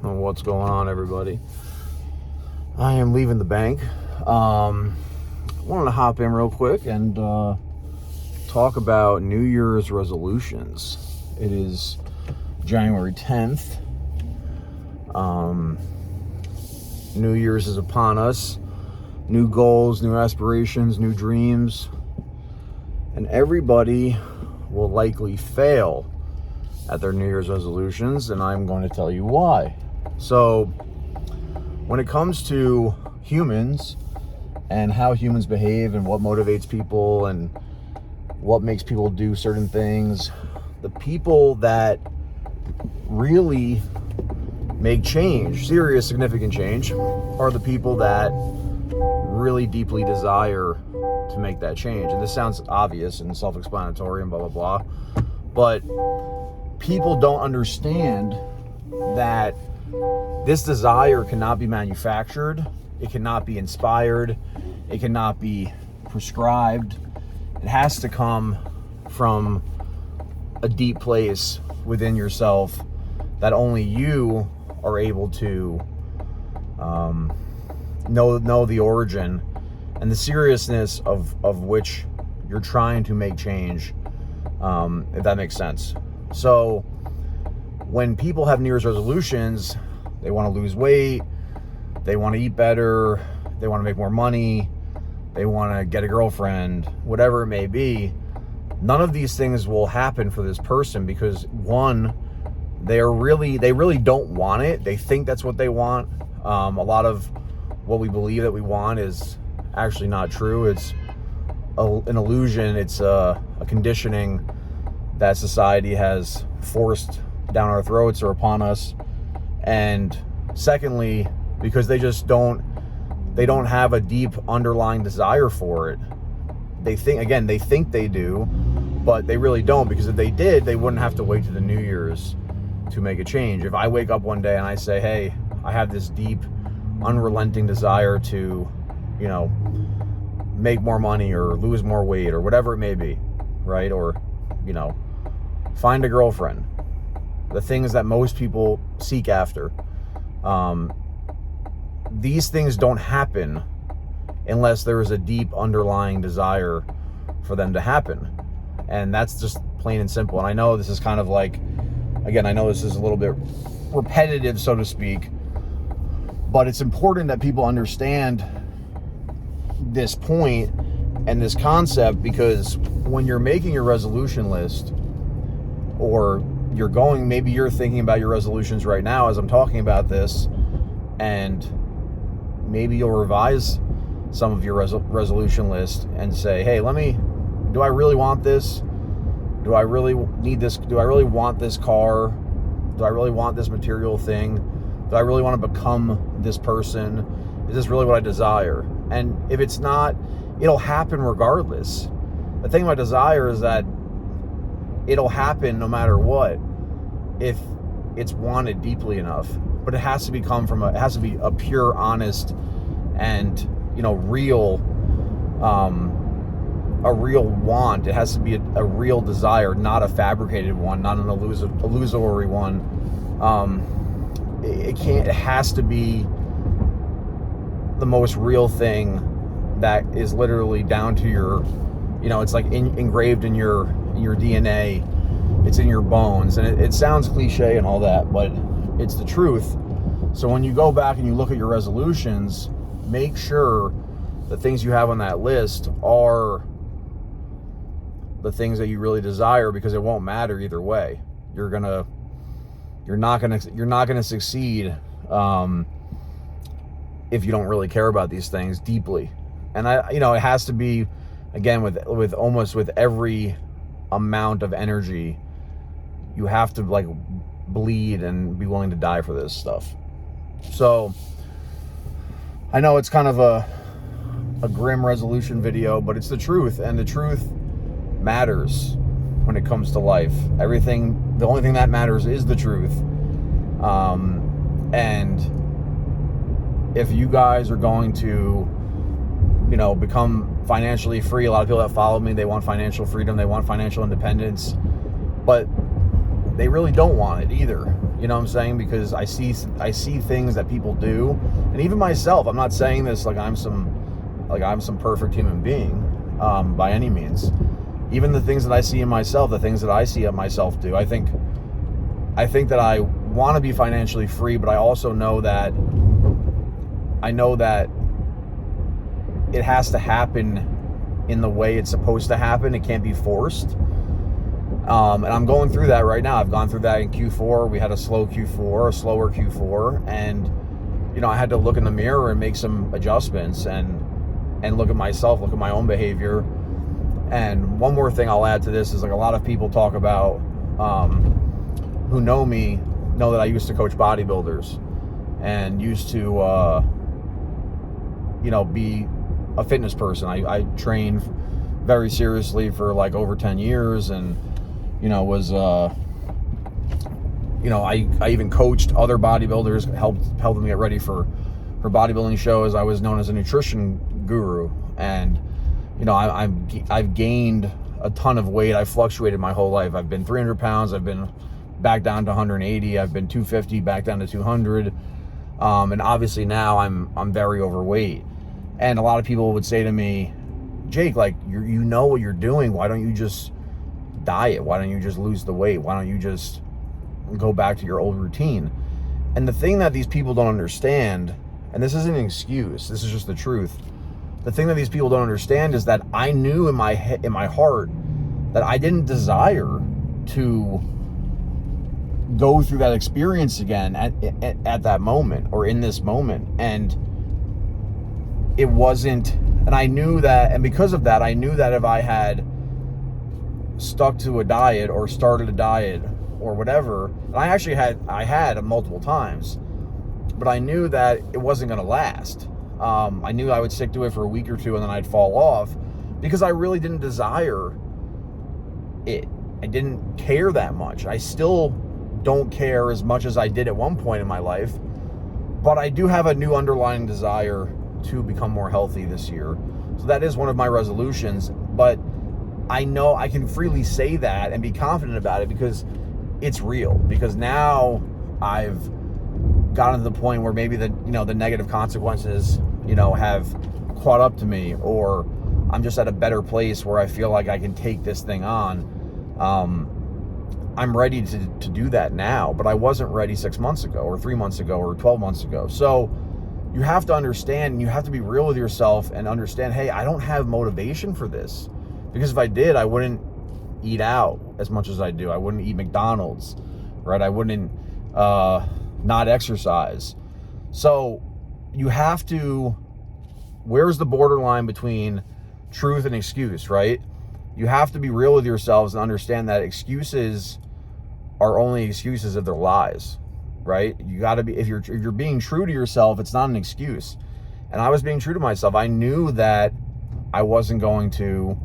What's going on, everybody? I am leaving the bank. Wanted to hop in real quick and talk about New Year's resolutions. It is January 10th. New Year's is upon us. New goals, new aspirations, new dreams. And everybody will likely fail at their New Year's resolutions, and I'm going to tell you why. So, when it comes to humans and how humans behave and what motivates people and what makes people do certain things, the people that really make change, serious, significant change, are the people that really deeply desire to make that change. And this sounds obvious and self-explanatory and blah, blah, blah. But people don't understand that this desire cannot be manufactured. It cannot be inspired. It cannot be prescribed. It has to come from a deep place within yourself that only you are able to know the origin and the seriousness of which you're trying to make change, if that makes sense. So when people have New Year's resolutions, they want to lose weight, they want to eat better, they want to make more money, they want to get a girlfriend, whatever it may be, none of these things will happen for this person because, one, they really don't want it. They think that's what they want. A lot of what we believe that we want is actually not true. It's an illusion. It's a conditioning that society has forced down our throats or upon us. And secondly, because they don't have a deep underlying desire for it. They think they do, but they really don't, because if they did, they wouldn't have to wait to the New Year's to make a change. If I wake up one day and I say, hey, I have this deep, unrelenting desire to, make more money or lose more weight or whatever it may be, right? Or, find a girlfriend. The things that most people seek after. These things don't happen unless there is a deep underlying desire for them to happen. And that's just plain and simple. And I know this is kind of like, again, I know this is a little bit repetitive, so to speak, but it's important that people understand this point and this concept, because when you're making your resolution list, or maybe you're thinking about your resolutions right now as I'm talking about this, and maybe you'll revise some of your resolution list and say, hey, do I really want this? Do I really need this? Do I really want this car? Do I really want this material thing? Do I really want to become this person? Is this really what I desire? And if it's not, it'll happen regardless. The thing about desire is that it'll happen no matter what, if it's wanted deeply enough. But it has to be a pure, honest, and real want. It has to be a real desire, not a fabricated one, not an illusory one. It has to be the most real thing that is literally down to your, it's like engraved in your DNA. It's in your bones. And it sounds cliche and all that, but it's the truth. So when you go back and you look at your resolutions, make sure the things you have on that list are the things that you really desire, because it won't matter either way. You're not gonna succeed if you don't really care about these things deeply. And it has to be, again, with almost with every amount of energy, you have to bleed and be willing to die for this stuff. So I know it's kind of a grim resolution video, but it's the truth, and the truth matters when it comes to life. The only thing that matters is the truth. And if you guys are going to, become financially free, a lot of people that follow me, they want financial freedom, they want financial independence, but they really don't want it either. You know what I'm saying? Because I see things that people do, and even myself. I'm not saying this like I'm some perfect human being by any means. Even the things that I see in myself, the things that I see myself do, I think that I want to be financially free, but I also know that it has to happen in the way it's supposed to happen. It can't be forced. And I'm going through that right now. I've gone through that in Q4. We had a slower Q4, and I had to look in the mirror and make some adjustments and look at myself, look at my own behavior. And one more thing I'll add to this is, like, a lot of people talk about who know me know that I used to coach bodybuilders and used to be a fitness person. I trained very seriously for like over 10 years, and was I even coached other bodybuilders, helped them get ready for bodybuilding shows. I was known as a nutrition guru, and I've gained a ton of weight. I've fluctuated my whole life. I've been 300 pounds. I've been back down to 180. I've been 250 back down to 200. And obviously now I'm very overweight. And a lot of people would say to me, Jake, like, you know what you're doing. Why don't you just diet? Why don't you just lose the weight? Why don't you just go back to your old routine? And the thing that these people don't understand, and this isn't an excuse, this is just the truth. The thing that these people don't understand is that I knew in my heart that I didn't desire to go through that experience again at that moment, or in this moment. And it wasn't, and I knew that, and because of that, I knew that if I had stuck to a diet or started a diet or whatever, and I had multiple times, but I knew that it wasn't going to last. I knew I would stick to it for a week or two and then I'd fall off, because I really didn't desire it. I didn't care that much. I still don't care as much as I did at one point in my life, but I do have a new underlying desire to become more healthy this year. So that is one of my resolutions, but I know I can freely say that and be confident about it because it's real. Because now I've gotten to the point where maybe the negative consequences, have caught up to me, or I'm just at a better place where I feel like I can take this thing on. I'm ready to do that now, but I wasn't ready 6 months ago or 3 months ago or 12 months ago. So you have to understand, and you have to be real with yourself and understand, hey, I don't have motivation for this. Because if I did, I wouldn't eat out as much as I do. I wouldn't eat McDonald's, right? I wouldn't not exercise. So you have to, where's the borderline between truth and excuse, right? You have to be real with yourselves and understand that excuses are only excuses if they're lies, right? You got to be, if you're being true to yourself, it's not an excuse. And I was being true to myself. I knew that I wasn't going to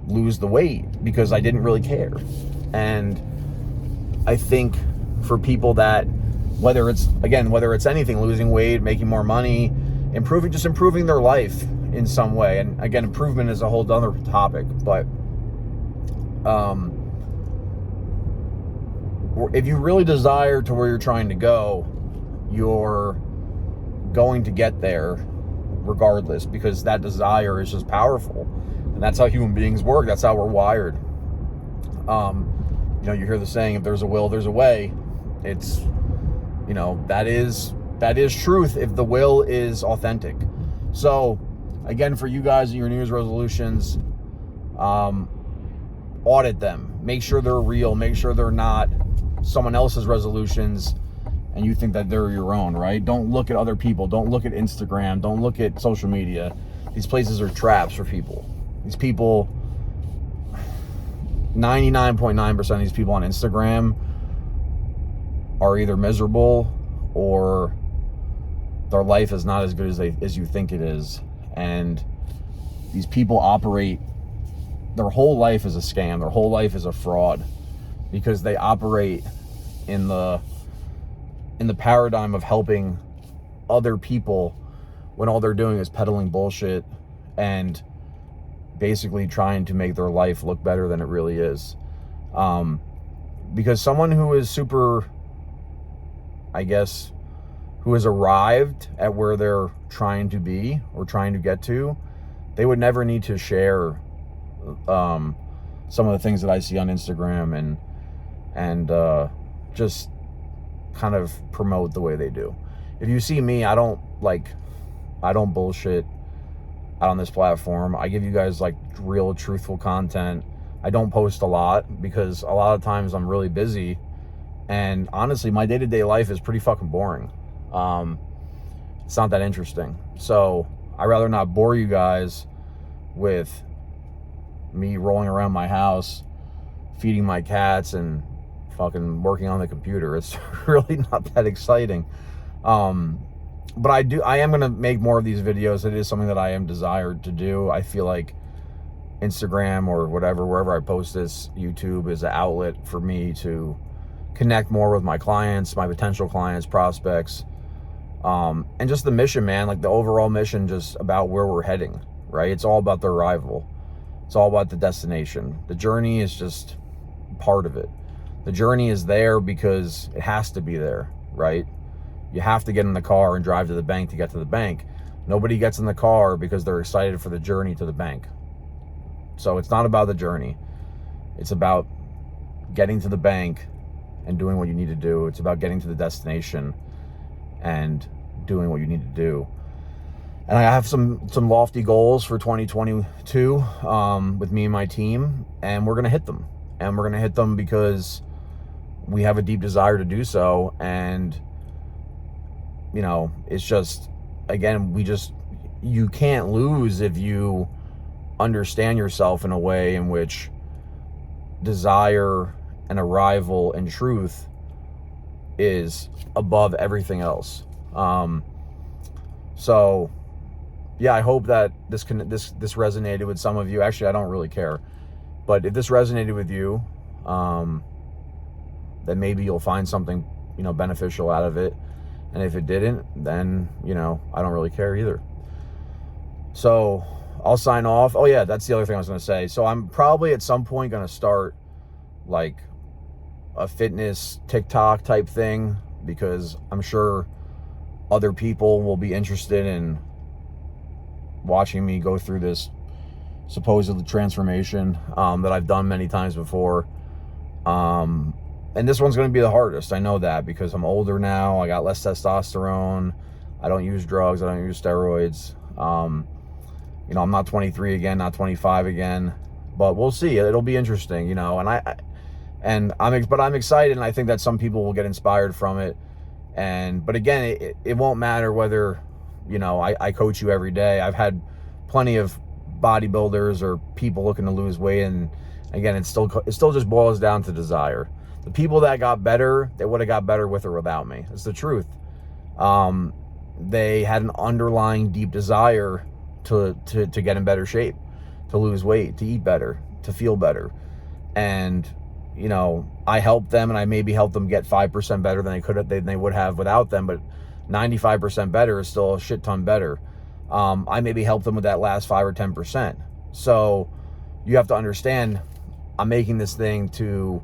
lose the weight because I didn't really care. And I think for people that, whether it's anything, losing weight, making more money, improving their life in some way. And again, improvement is a whole other topic, but if you really desire to where you're trying to go, you're going to get there regardless, because that desire is just powerful. And that's how human beings work. That's how we're wired. You hear the saying, if there's a will, there's a way. It's, that is truth if the will is authentic. So again, for you guys and your New Year's resolutions, audit them. Make sure they're real. Make sure they're not someone else's resolutions and you think that they're your own, right? Don't look at other people. Don't look at Instagram. Don't look at social media. These places are traps for people. These people, 99.9% of these people on Instagram are either miserable or their life is not as good as you think it is. And these people operate, their whole life is a scam. Their whole life is a fraud, because they operate in the paradigm of helping other people when all they're doing is peddling bullshit and basically trying to make their life look better than it really is. Because someone who is super I guess, who has arrived at where they're trying to be or trying to get to, they would never need to share some of the things that I see on Instagram and just kind of promote the way they do. If you see me, I don't bullshit out on this platform. I give you guys like real, truthful content. I don't post a lot because a lot of times I'm really busy, and honestly, my day-to-day life is pretty fucking boring. It's not that interesting. So I'd rather not bore you guys with me rolling around my house, feeding my cats, and fucking working on the computer. It's really not that exciting. But I am going to make more of these videos. It is something that I am desired to do. I feel like Instagram or whatever, wherever I post this, YouTube is an outlet for me to connect more with my clients, my potential clients, prospects, and just the mission, man, like the overall mission, just about where we're heading, right? It's all about the arrival. It's all about the destination. The journey is just part of it. The journey is there because it has to be there, right? You have to get in the car and drive to the bank to get to the bank. Nobody gets in the car because they're excited for the journey to the bank. So it's not about the journey. It's about getting to the bank and doing what you need to do. It's about getting to the destination and doing what you need to do. And I have some lofty goals for 2022 with me and my team, and we're going to hit them. And we're going to hit them because we have a deep desire to do so. And, you know, it's just, again, you can't lose if you understand yourself in a way in which desire and arrival and truth is above everything else. So yeah, I hope that this resonated with some of you. Actually, I don't really care, but if this resonated with you, then maybe you'll find something, you know, beneficial out of it. And if it didn't, then, you know, I don't really care either. So I'll sign off. Oh yeah, that's the other thing I was going to say. So I'm probably at some point going to start like a fitness TikTok type thing, because I'm sure other people will be interested in watching me go through this supposed transformation that I've done many times before. And this one's going to be the hardest. I know that because I'm older now. I got less testosterone. I don't use drugs. I don't use steroids. You know, I'm not 23 again, not 25 again, but we'll see. It'll be interesting, you know, and I'm excited, and I think that some people will get inspired from it. But again, it won't matter whether, you know, I coach you every day. I've had plenty of bodybuilders or people looking to lose weight, and again, it still just boils down to desire. The people that got better, they would have got better with or without me. It's the truth. They had an underlying deep desire to get in better shape, to lose weight, to eat better, to feel better. And, you know, I helped them, and I maybe helped them get 5% better than they would have without them, but 95% better is still a shit ton better. I maybe helped them with that last 5 or 10%. So you have to understand, I'm making this thing to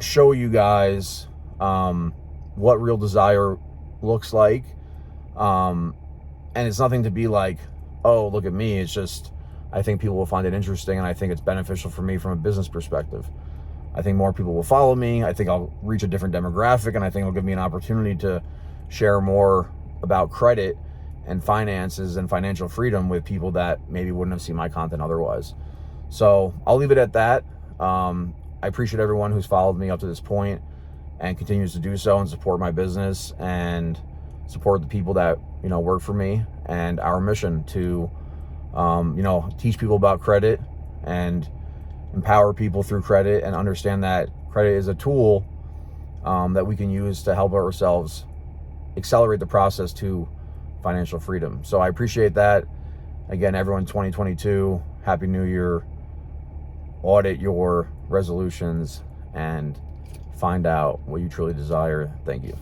show you guys what real desire looks like. And it's nothing to be like, oh, look at me. It's just, I think people will find it interesting, and I think it's beneficial for me from a business perspective. I think more people will follow me. I think I'll reach a different demographic, and I think it'll give me an opportunity to share more about credit and finances and financial freedom with people that maybe wouldn't have seen my content otherwise. So I'll leave it at that. I appreciate everyone who's followed me up to this point and continues to do so and support my business and support the people that, you know, work for me and our mission to, you know, teach people about credit and empower people through credit, and understand that credit is a tool that we can use to help ourselves accelerate the process to financial freedom. So I appreciate that. Again, everyone, 2022, Happy New Year. Audit your resolutions and find out what you truly desire. Thank you.